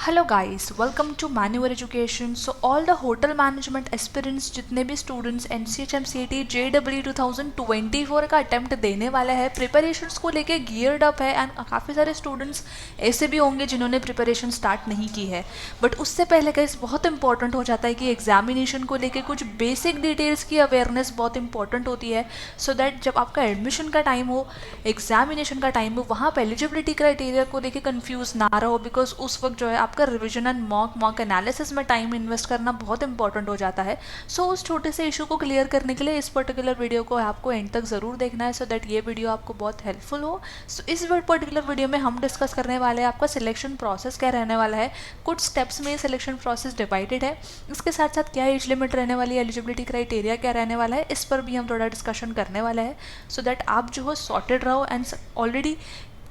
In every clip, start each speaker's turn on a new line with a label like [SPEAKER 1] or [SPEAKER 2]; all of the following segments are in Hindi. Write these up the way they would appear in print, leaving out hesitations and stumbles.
[SPEAKER 1] हेलो गाइस, वेलकम टू मैन्यूअर education. So all the hotel management aspirants, जितने भी स्टूडेंट्स NCHMCT JEE 2024 का अटेम्प्ट देने वाले हैं, प्रिपरेशंस को लेके गियर्ड अप है। एंड काफ़ी सारे स्टूडेंट्स ऐसे भी होंगे जिन्होंने प्रिपरेशन स्टार्ट नहीं की है। बट उससे पहले गाइस बहुत इंपॉर्टेंट हो जाता है कि एग्जामिनेशन को लेके कुछ बेसिक डिटेल्स की अवेयरनेस बहुत इंपॉर्टेंट होती है, सो दैट जब आपका एडमिशन का टाइम हो, एग्जामिनेशन का टाइम हो, वहाँ पर एलिजिबिलिटी क्राइटेरिया को लेके कन्फ्यूज़ ना रहो। बिकॉज उस वक्त जो है आपका रिवीजन एंड मॉक एनालिसिस में टाइम इन्वेस्ट करना बहुत इंपॉर्टेंट हो जाता है। सो उस छोटे से इशू को क्लियर करने के लिए इस पर्टिकुलर वीडियो को आपको एंड तक ज़रूर देखना है, सो दैट ये वीडियो आपको बहुत हेल्पफुल हो। सो इस पर्टिकुलर वीडियो में हम डिस्कस करने वाले हैं आपका सिलेक्शन प्रोसेस क्या रहने वाला है। कुछ स्टेप्स में सिलेक्शन प्रोसेस डिवाइडेड है। इसके साथ साथ क्या एज लिमिट रहने वाली है, एलिजिबिलिटी क्राइटेरिया क्या रहने वाला है, इस पर भी हम थोड़ा डिस्कशन करने वाले हैं, सो दैट आप जो हो सॉर्टेड रहो। एंड ऑलरेडी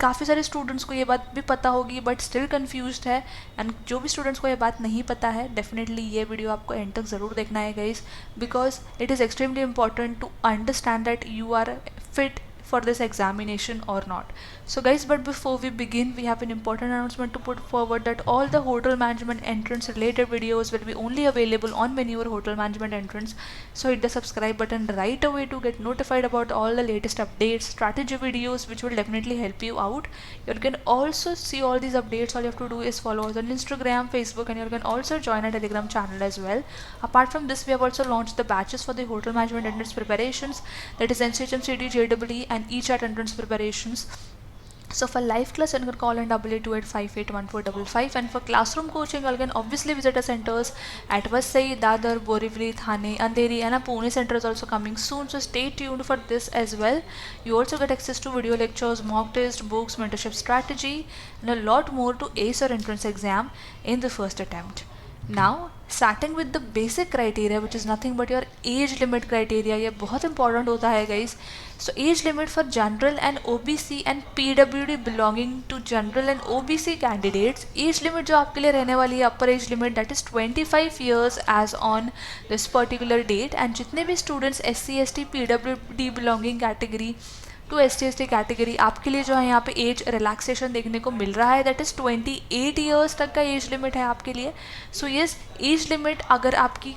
[SPEAKER 1] काफ़ी सारे स्टूडेंट्स को ये बात भी पता होगी बट स्टिल कन्फ्यूज्ड है। एंड जो भी स्टूडेंट्स को ये बात नहीं पता है, डेफिनेटली ये वीडियो आपको एंड तक ज़रूर देखना है guys, because it is extremely important to understand that you are fit for this examination or not. So guys, but before we begin, we have an important announcement to put forward, that all the hotel management entrance related videos will be only available on Manure Hotel Management Entrance. So hit the subscribe button right away to get notified about all the latest updates, strategy videos which will definitely help you out. You can also see all these updates. All you have to do is follow us on Instagram, Facebook, and you can also join our Telegram channel as well. Apart from this, we have also launched the batches for the hotel management entrance preparations, that is NCHMCT JEE and ECHAT entrance preparations. So for live class, you can call in 8828581455, and for classroom coaching, you can obviously visit our centers at Vasai, Dadar, Borivali, Thane, Andheri, and our Pune center is also coming soon. So stay tuned for this as well. You also get access to video lectures, mock test, books, mentorship strategy, and a lot more to ace your entrance exam in the first attempt. Now starting with the basic criteria, which is nothing but your age limit criteria. ये बहुत important होता है guys. So age limit for general and OBC and PWD belonging to general and OBC candidates, age limit जो आपके लिए रहने वाली है, upper age limit, that is 25 years as on this particular date. And जितने भी students SC ST PWD belonging category to ST category, आपके लिए जो है यहाँ पे एज रिलैक्सेशन देखने को मिल रहा है, दैट इज़ 28 ईयर्स तक का एज लिमिट है आपके लिए. सो येस, एज लिमिट अगर आपकी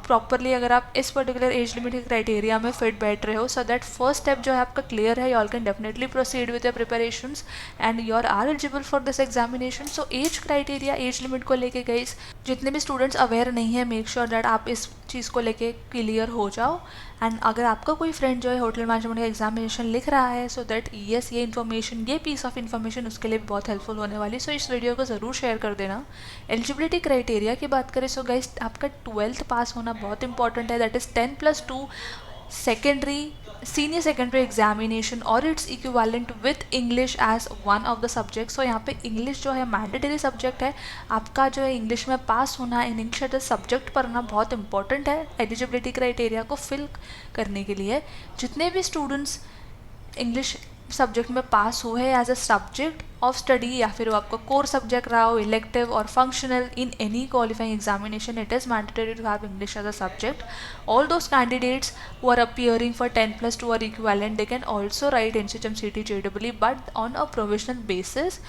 [SPEAKER 1] प्रॉपरली, अगर आप इस पर्टिकुलर एज लिमिट के क्राइटेरिया में फिट बैठ रहे हो, सो दैट फर्स्ट स्टेप जो है आपका क्लियर है. You all can definitely proceed with your preparations and you are eligible for this examination. So age criteria, age limit को लेके गाइस जितने भी स्टूडेंट्स अवेयर नहीं है, मेक श्योर दैट आप इस चीज़ को लेके क्लियर हो जाओ. एंड अगर आपका कोई फ्रेंड जो है होटल मैनेजमेंट का एग्जामिनेशन लिख रहा है, सो दैट येस, ये इन्फॉर्मेशन, ये पीस ऑफ इन्फॉर्मेशन उसके लिए भी बहुत हेल्पफुल होने वाली. सो इस वीडियो को ज़रूर शेयर कर देना. एलिजिबिलिटी क्राइटेरिया की बात करें, सो गाइस आपका 12th पास होना बहुत इंपॉर्टेंट है, that is 10+2 secondary senior secondary examination और its equivalent with English as one of the subject. So यहाँ पे इंग्लिश जो है मैंडेटरी सब्जेक्ट है. आपका जो है इंग्लिश में पास होना, इन इंग्लिश एज सब्जेक्ट पढ़ना बहुत इंपॉर्टेंट है एलिजिबिलिटी क्राइटेरिया को फिल करने के लिए. जितने भी स्टूडेंट्स इंग्लिश सब्जेक्ट में पास हुए as a subject of study, या फिर वो आपका कोर सब्जेक्ट रहा हो, इलेक्टिव और functional, in any qualifying examination it is mandatory to have English as a subject. All those candidates who are appearing for 10+2 or equivalent, they can also write NCHMCT JEE but on a provisional basis.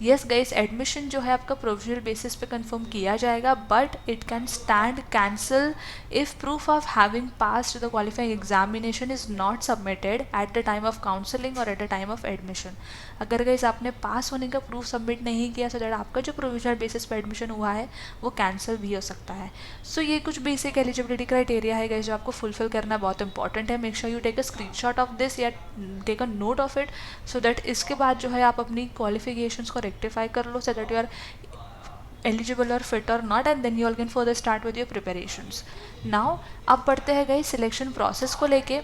[SPEAKER 1] Yes guys, admission जो है आपका प्रोविजनल बेसिस पे कंफर्म किया जाएगा, but it can stand cancel if proof of having passed the qualifying examination is not submitted at the time of counselling और at the time of admission. अगर गाइस आपने पास होने का प्रूफ सबमिट नहीं किया, सो दैट आपका जो प्रोविजनल बेसिस पे एडमिशन हुआ है वो कैंसिल भी हो सकता है. सो ये कुछ बेसिक एलिजिबिलिटी क्राइटेरिया है गाइस जो आपको फुलफिल करना बहुत इंपॉर्टेंट है. Make sure you take a screenshot of this या take a note of it, so that इसके बाद जो है आप अपनी क्वालिफिकेशंस को रेक्टिफाई कर लो, so that you are eligible or fit or not, and then you all can further start with your preparations. Now अब बढ़ते हैं गाइस सिलेक्शन प्रोसेस को लेके.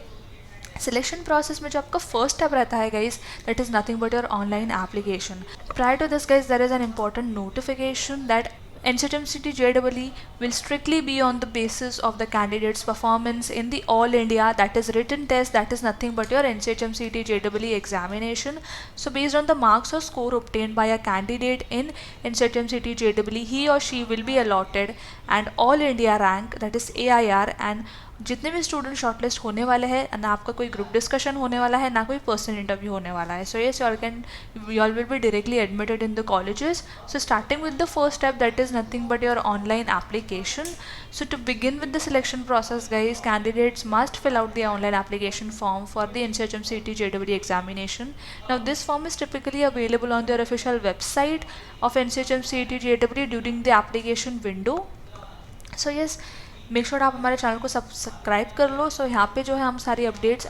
[SPEAKER 1] सिलेक्शन प्रोसेस में जो आपका फर्स्ट स्टेप रहता है guys, that is nothing but your online application. Prior to this guys, there is an important notification that NCHMCT JEE will strictly be on the basis of the candidate's performance in the All India, that is written test, that is nothing but your NCHMCT JEE examination. So based on the marks or score obtained by a candidate in NCHMCT JEE, he or she will be allotted and All India rank, that is AIR, and जितने भी स्टूडेंट शॉर्टलिस्ट होने वाले हैं, ना आपका कोई ग्रुप डिस्कशन होने वाला है, ना कोई पर्सनल इंटरव्यू होने वाला है. So yes, you all will be directly admitted in the colleges. So starting with the first step, that is nothing but your online application. So to begin with the selection process, guys, candidates must fill out the online application form for the NCHMCT JEE examination. Now this form is typically available on their official website of NCHMCT JEE during the application window. So yes, make sure आप हमारे चैनल को सब्सक्राइब कर लो. सो यहाँ पे जो है हम सारी अपडेट्स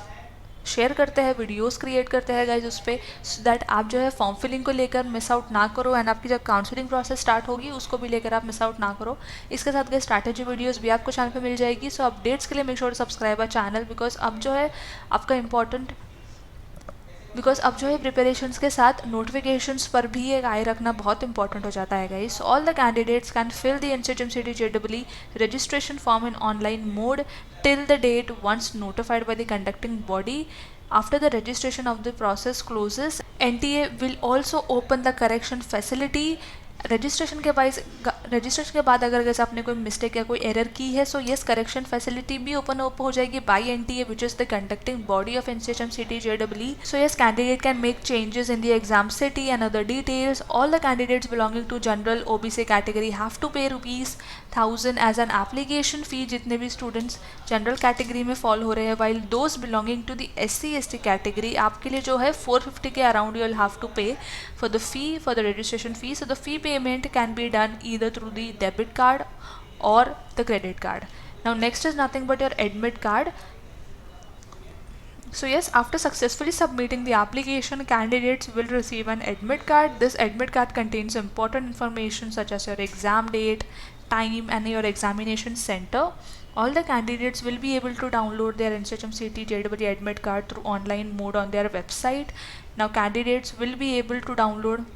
[SPEAKER 1] शेयर करते हैं, वीडियोस क्रिएट करते हैं गाइज उस पर, सो दैट आप जो है फॉर्म फिलिंग को लेकर मिस आउट ना करो, एंड आपकी जब काउंसलिंग प्रोसेस स्टार्ट होगी उसको भी लेकर आप मिस आउट ना करो. इसके साथ गए स्ट्रैटेजी वीडियोस भी आपको चैनल पे मिल जाएगी. सो अपडेट्स के लिए make sure subscribe our channel, because अब जो है अब जो है प्रिपरेशंस के साथ नोटिफिकेशंस पर भी एक आई रखना बहुत इंपॉर्टेंट हो जाता है guys. All the candidates can fill the NCHMCT JEE registration form in online mode till the date once notified by the conducting body. After the registration of the process closes, NTA will also open the correction facility. Registration के बाद अगर जैसे आपने कोई मिस्टेक या कोई एरर की है, सो येस, करेक्शन फैसिलिटी भी ओपन अप हो जाएगी by NTA, which is the conducting body of NCHMCT JEE. So yes, candidate can make changes in the exam city and other details. All the candidates belonging to general OBC category have to pay ₹1000 as an application fee. जितने भी स्टूडेंट्स जनरल कैटेगरी में फॉल हो रहे हैं, while those belonging to the SC/ST category, आपके लिए जो है 450 के around you will have to pay for the fee, for the registration fee. So the fee payment can be done either through the debit card or the credit card. Now next is nothing but your admit card. So yes, after successfully submitting the application, candidates will receive an admit card. This admit card contains important information such as your exam date, time and your examination center. All the candidates will be able to download their NCHMCT JEE admit card through online mode on their website. Now candidates will be able to download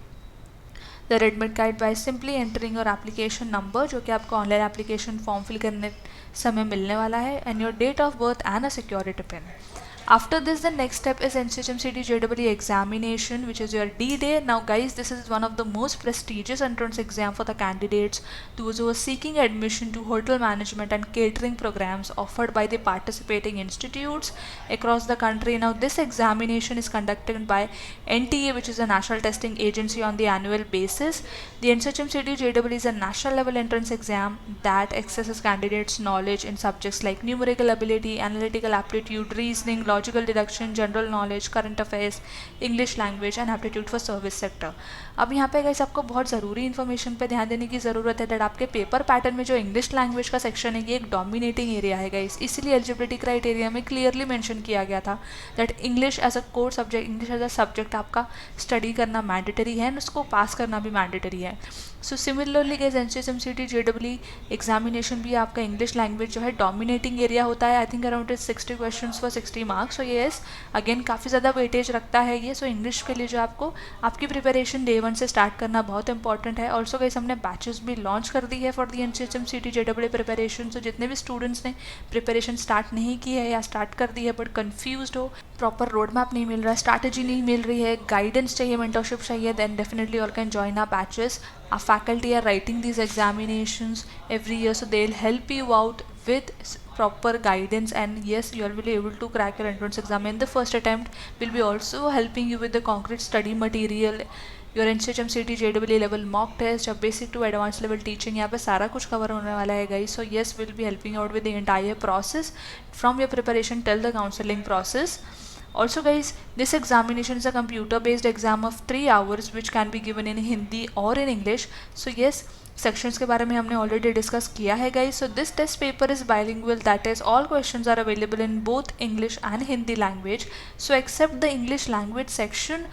[SPEAKER 1] their admit card by simply entering your application number, जो कि आपको ऑनलाइन एप्लीकेशन फॉर्म फिल करने समय मिलने वाला है, and your date of birth and a security pin. After this, the next step is NCHMCT JEE examination, which is your D-Day. Now guys, this is one of the most prestigious entrance exam for the candidates, those who are seeking admission to hotel management and catering programs offered by the participating institutes across the country. Now this examination is conducted by NTA, which is a national testing agency, on the annual basis. The NCHMCT JEE is a national level entrance exam that assesses candidates' knowledge in subjects like numerical ability, analytical aptitude, reasoning, logical deduction, general knowledge, current affairs, English language and aptitude for service sector. अब यहाँ पे गाइस आपको बहुत ज़रूरी इन्फॉर्मेशन पे ध्यान देने की ज़रूरत है, दैट आपके पेपर पैटर्न में जो इंग्लिश लैंग्वेज का सेक्शन है ये एक डोमिनेटिंग एरिया है गाइस. इसीलिए एलिजिबिलिटी क्राइटेरिया में क्लियरली मेंशन किया गया था that English as a core subject, English as a subject आपका स्टडी करना मैंडेटरी है एंड उसको पास करना भी मैंडेटरी है. So similarly guys, NCHMCT JEE examination भी आपका इंग्लिश लैंग्वेज जो है डोमिनेटिंग एरिया होता है. I think around 60 question for 60 marks. So yes, again काफ़ी ज़्यादा वेटेज रखता है ये. सो इंग्लिश के लिए जो आपको आपकी प्रिपरेशन डे 1 से स्टार्ट करना बहुत इंपॉर्टेंट है. ऑल्सो गाइस, हमने बैचेस भी लॉन्च कर दी है for the NCHMCT JEE preparation. So जितने भी स्टूडेंट्स ने प्रिपरेशन स्टार्ट नहीं की है या स्टार्ट कर दी है बट कन्फ्यूज्ड हो, प्रॉपर रोड मैप नहीं मिल रहा है, स्ट्रैटेजी नहीं मिल रही है, गाइडेंस चाहिए, मेंटरशिप चाहिए, then definitely all can join our batches. Our faculty are writing these examinations every year, so they'll help you out with proper guidance, and yes, you will be able to crack your entrance exam in the first attempt. We'll be also helping you with the concrete study material, your NCHMCT JEE level mock test, your basic to advanced level teaching. यहाँ पे सारा कुछ कवर होने वाला है guys. So yes, we'll be helping you out with the entire process from your preparation till the counseling process. Also guys, this examination is a computer based exam of 3 hours which can be given in Hindi or in English. So yes, sections के बारे में हमने already discuss किया है guys. So this test paper is bilingual, that is all questions are available in both English and Hindi language. So except the English language section,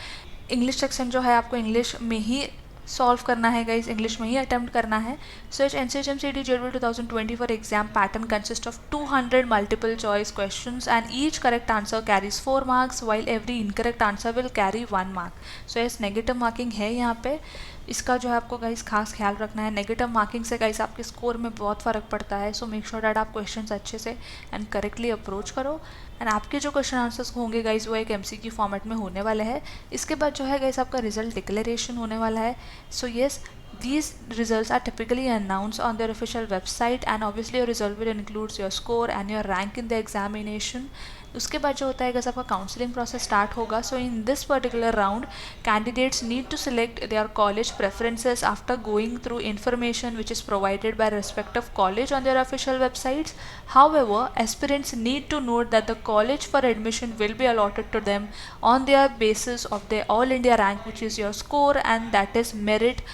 [SPEAKER 1] English section जो है आपको English में ही सॉल्व करना है गाइज, इंग्लिश में ही अटैम्प्ट करना है. सो NCHMCT JEE 2024 exam pattern consist of 200 multiple choice questions and each correct answer carries 4 marks while every incorrect answer will carry 1 mark. So yes, negative marking है यहाँ पे, इसका जो है आपको गाइस खास ख्याल रखना है. नेगेटिव मार्किंग से गाइस आपके स्कोर में बहुत फ़र्क पड़ता है. सो मेक श्योर दैट आप क्वेश्चंस अच्छे से एंड करेक्टली अप्रोच करो. एंड आपके जो क्वेश्चन आंसर्स होंगे गाइस वो एक MCQ फॉर्मेट में होने वाले हैं. इसके बाद जो है गाइस आपका रिजल्ट डिक्लेरेशन होने वाला है. So yes, These results are typically announced on their official website and obviously your result will includes your score and your rank in the examination. उसके बाद जो होता है अगर आपका काउंसलिंग प्रोसेस स्टार्ट होगा, so in this particular round candidates need to select their college preferences after going through information which is provided by respective college on their official websites. However, aspirants need to note that the college for admission will be allotted to them on their basis of their All India rank, which is your score, and that is merit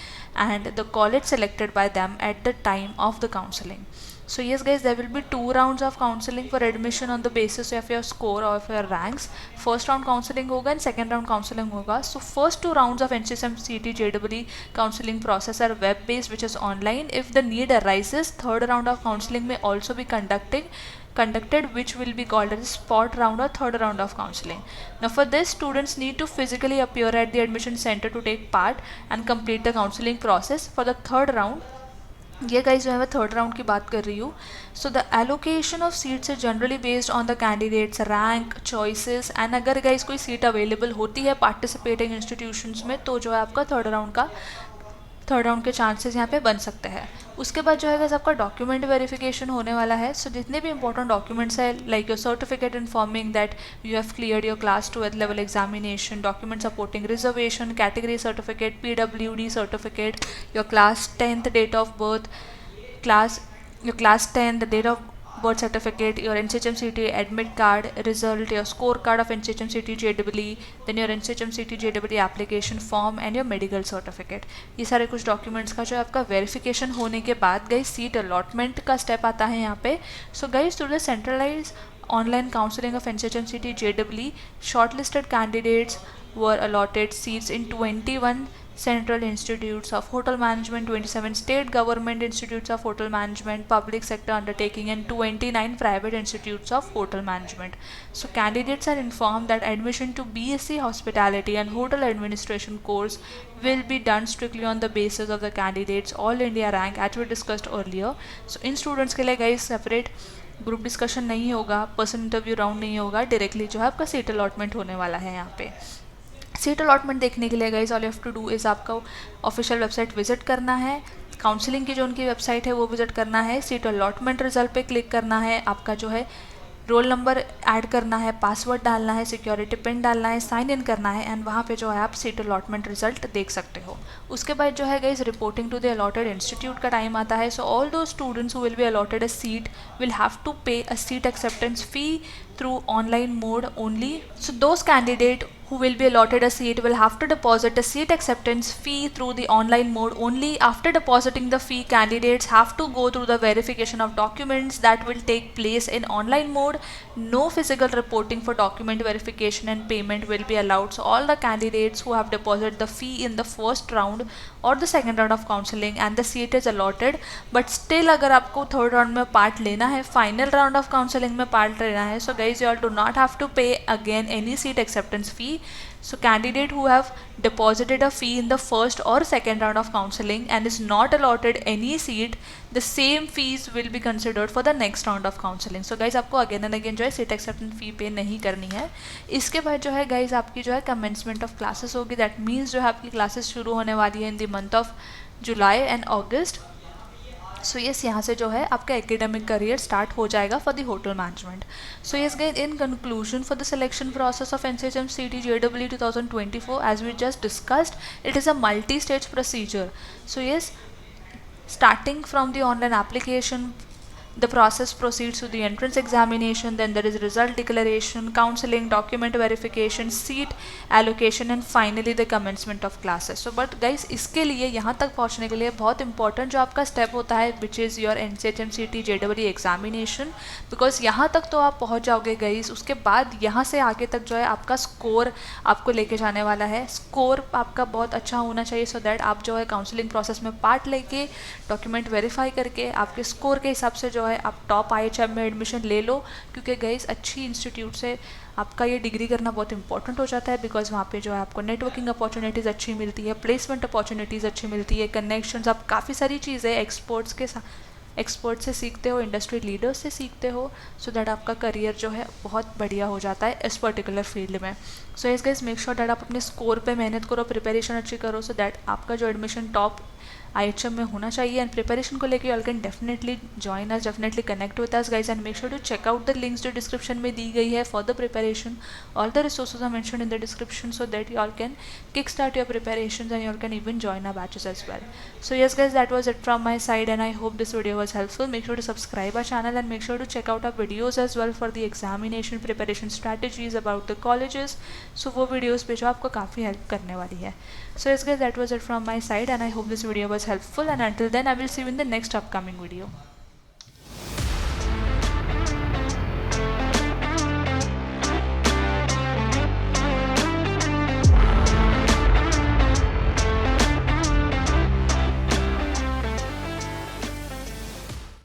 [SPEAKER 1] and the college selected by them at the time of the counseling. So yes guys, there will be 2 rounds of counseling for admission on the basis of your score or of your ranks. First round counseling होगा and second round counseling होगा. So first 2 rounds of NCSM CT JEE counseling process are web based, which is online. If the need arises, third round of counseling may also be conducted, which will be called as spot round or third round of counseling. Now for this, students need to physically appear at the admission center to take part and complete the counseling process. For the third round, ये गाइज जो है मैं थर्ड राउंड की बात कर रही हूँ. So the allocation of seats is generally based on the candidates rank choices and अगर गाइज कोई सीट अवेलेबल होती है पार्टिसिपेटिंग इंस्टीट्यूशंस में तो जो है आपका थर्ड राउंड के चांसेस यहाँ पे बन सकते हैं. उसके बाद जो है आपका डॉक्यूमेंट वेरिफिकेशन होने वाला है. सो जितने भी इंपॉर्टेंट डॉक्यूमेंट्स है like your certificate informing that you have cleared your class 12th level examination, document supporting reservation, category certificate, PWD certificate, your class 10th date of birth, your class 10, the date of birth certificate, your NCHM CT admit card result, your score card of NCHM CT JEE, then your NCHM CT JEE application form and your medical certificate. ये सारे कुछ डॉक्यूमेंट्स का जो है आपका वेरिफिकेशन होने के बाद गाइस सीट अलॉटमेंट का स्टेप आता है यहाँ पे. So guys through the centralise online counseling of NCHM CT JEE, shortlisted candidates were allotted seats in 21 central institutes of hotel management, 27 state government institutes of hotel management, public sector undertaking, and 29 private institutes of hotel management. So candidates are informed that admission to BSc Hospitality and Hotel Administration course will be done strictly on the basis of the candidates All India rank as we discussed earlier. So in students के लिए guys separate ग्रुप डिस्कशन नहीं होगा, पर्सन इंटरव्यू राउंड नहीं होगा, डायरेक्टली जो है आपका सीट अलॉटमेंट होने वाला है. यहाँ पे सीट अलॉटमेंट देखने के लिए guys all you have to do is आपका ऑफिशियल वेबसाइट विजिट करना है, काउंसलिंग की जो उनकी वेबसाइट है वो विजिट करना है, सीट अलॉटमेंट रिजल्ट पे क्लिक करना है, आपका जो है रोल नंबर ऐड करना है, पासवर्ड डालना है, सिक्योरिटी पिन डालना है, साइन इन करना है एंड वहाँ पे जो है आप सीट अलॉटमेंट रिजल्ट देख सकते हो. उसके बाद जो है guys reporting to the allotted institute का टाइम आता है. So all those students who will be allotted a seat will have to pay a seat acceptance fee through online mode only. So those candidate who will be allotted a seat will have to deposit a seat acceptance fee through the online mode only. After depositing the fee, candidates have to go through the verification of documents that will take place in online mode. No physical reporting for document verification and payment will be allowed. So all the candidates who have deposited the fee in the first round or the second round of counseling and the seat is allotted, but still अगर आपको थर्ड राउंड में पार्ट लेना है, फाइनल राउंड ऑफ काउंसलिंग में पार्ट लेना है, so guys you all do not have to pay again any seat acceptance fee. So candidate who have deposited a fee in the first or second round of counseling and is not allotted any seat, the same fees will be considered for the next round of counseling. So guys आपको again and again जो है सीट एक्सेप्टेंस फी पे नहीं करनी है. इसके बाद जो है गाइज आपकी जो है कमेंसमेंट ऑफ क्लासेस होगी. दैट मीन्स जो है आपकी क्लासेस शुरू होने वाली है in the month of July and August. So yes यहाँ से जो है आपका एकेडमिक करियर स्टार्ट हो जाएगा for the hotel management. So yes guys in conclusion for the selection process of NCHM CT JEE 2024 as we just discussed, it is a multi-stage procedure. So yes, starting from the online application, the process proceeds to the entrance examination, then there is result declaration, counseling, document verification, seat allocation and finally the commencement of classes. So but guys इसके लिए यहाँ तक पहुँचने के लिए बहुत इंपॉर्टेंट जो आपका स्टेप होता है which is your NCHM CT JEE examination, because यहाँ तक तो आप पहुँच जाओगे गाइस. उसके बाद यहाँ से आगे तक जो है आपका स्कोर आपको लेके जाने वाला है. स्कोर आपका बहुत अच्छा होना चाहिए सो दैट आप जो है काउंसलिंग प्रोसेस में पार्ट लेके डॉक्यूमेंट वेरीफाई करके आपके स्कोर के हिसाब से जो है आप टॉप IHM में एडमिशन ले लो. क्योंकि गाइस अच्छी इंस्टीट्यूट से आपका ये डिग्री करना बहुत इंपॉर्टेंट हो जाता है, बिकॉज वहाँ पे जो है आपको नेटवर्किंग अपॉर्चुनिटीज़ अच्छी मिलती है, प्लेसमेंट अपॉर्चुनिटीज़ अच्छी मिलती है, कनेक्शंस, आप काफ़ी सारी चीज़ें एक्सपर्ट से सीखते हो, इंडस्ट्री लीडर्स से सीखते हो, सो दैट आपका करियर जो है बहुत बढ़िया हो जाता है इस पर्टिकुलर फील्ड में. सो इस गाइस मेक श्योर दैट आप अपने स्कोर पे मेहनत करो, प्रिपरेशन अच्छी करो, सो दैट आपका जो एडमिशन टॉप IHM में होना चाहिए। एंड प्रिपरेशन को लेके all can definitely join us, definitely connect with us guys, and make sure to check out the links जो डिस्क्रिप्शन में दी गई है for the preparation. All the resources are mentioned in the description so that you all can kickstart your preparations and you all can even join our batches as well. So yes guys, that was it from my side and I hope this video was helpful. Make sure to subscribe our channel and make sure to check out our videos as well for the examination preparation strategies about the colleges. So वो videos पे जो आपको काफ़ी help करने वाली है. So yes guys, that was it from my side and I hope this video was helpful, and until then I will see you in the next upcoming video.